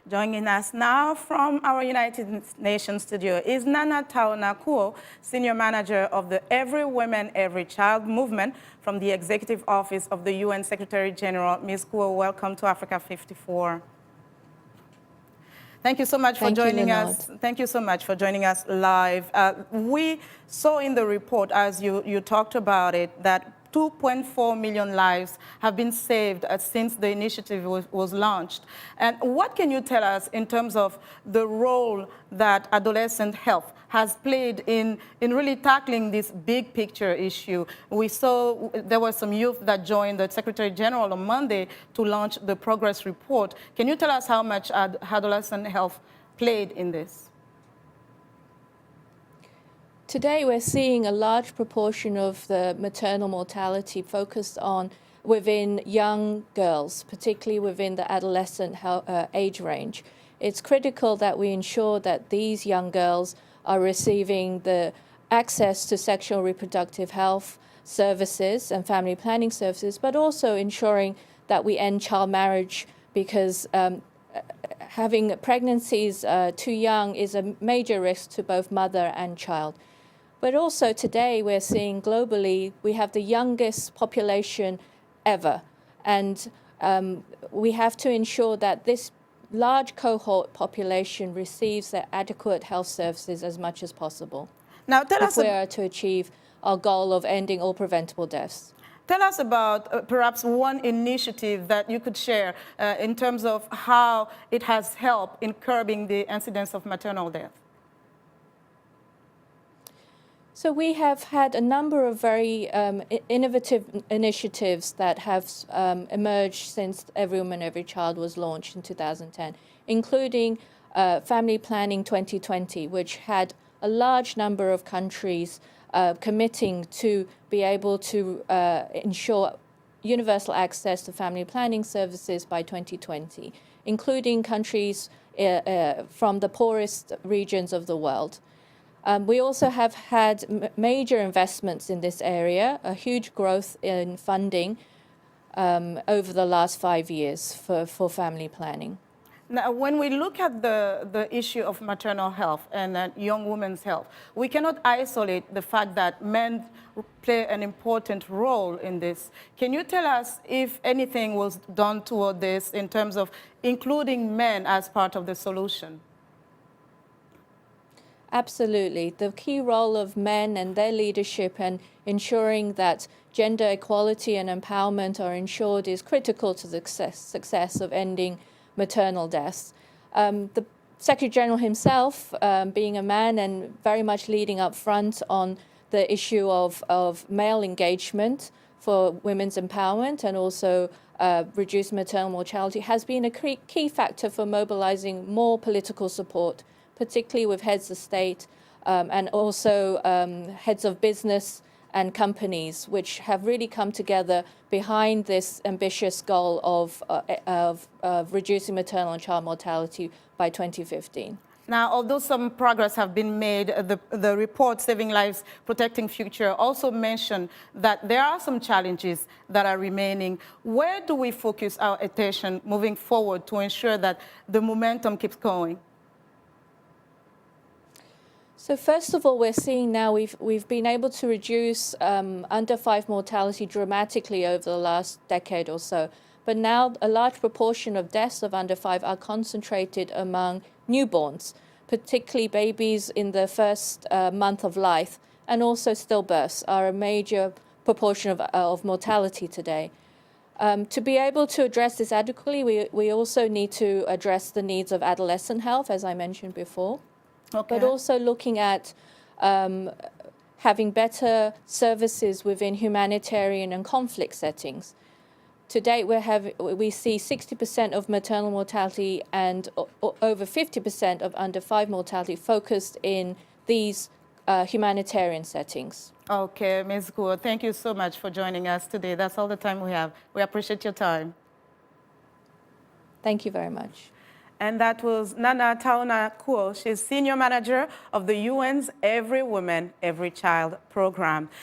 Joining us now from our United Nations studio is Nana Taona Kuo, Senior Manager of the Every Woman, Every Child movement from the Executive Office of the UN Secretary General. Ms. Kuo, welcome to Africa 54. Thank you so much for joining us. Thank you so much for joining us live. We saw in the report, as you talked about it, that 2.4 million lives have been saved since the initiative was launched. And what can you tell us in terms of the role that Adolescent Health has played in really tackling this big picture issue? We saw there were some youth that joined the Secretary General on Monday to launch the progress report. Can you tell us how much Adolescent Health played in this? Today, we're seeing a large proportion of the maternal mortality focused on within young girls, particularly within the adolescent age range. It's critical that we ensure that these young girls are receiving the access to sexual reproductive health services and family planning services, but also ensuring that we end child marriage, because having pregnancies too young is a major risk to both mother and child. But also today we're seeing globally we have the youngest population ever. And we have to ensure that this large cohort population receives their adequate health services as much as possible. Now, tell us if we are to achieve our goal of ending all preventable deaths. Tell us about perhaps one initiative that you could share in terms of how it has helped in curbing the incidence of maternal death. So we have had a number of very innovative initiatives that have emerged since Every Woman, Every Child was launched in 2010, including Family Planning 2020, which had a large number of countries committing to be able to ensure universal access to family planning services by 2020, including countries from the poorest regions of the world. We also have had major investments in this area, a huge growth in funding over the last 5 years for family planning. Now, when we look at the issue of maternal health and young women's health, we cannot isolate the fact that men play an important role in this. Can you tell us if anything was done toward this in terms of including men as part of the solution? Absolutely. The key role of men and their leadership and ensuring that gender equality and empowerment are ensured is critical to the success of ending maternal deaths. The Secretary General himself, being a man and very much leading up front on the issue of male engagement for women's empowerment and also reduced maternal mortality, has been a key factor for mobilizing more political support, particularly with heads of state and also heads of business and companies, which have really come together behind this ambitious goal of reducing maternal and child mortality by 2015. Now, although some progress have been made, the report Saving Lives, Protecting Future also mentioned that there are some challenges that are remaining. Where do we focus our attention moving forward to ensure that the momentum keeps going? So first of all, we're seeing now we've been able to reduce under 5 mortality dramatically over the last decade or so. But now a large proportion of deaths of under 5 are concentrated among newborns, particularly babies in the first month of life, and also stillbirths are a major proportion of mortality today. To be able to address this adequately, we also need to address the needs of adolescent health, as I mentioned before. Okay. But also looking at having better services within humanitarian and conflict settings. To date, we see 60% of maternal mortality and over 50% of under 5 mortality focused in these humanitarian settings. Okay, Ms. Kuo, thank you so much for joining us today. That's all the time we have. We appreciate your time. Thank you very much. And that was Nana Taona Kuo. She's Senior Manager of the UN's Every Woman, Every Child program.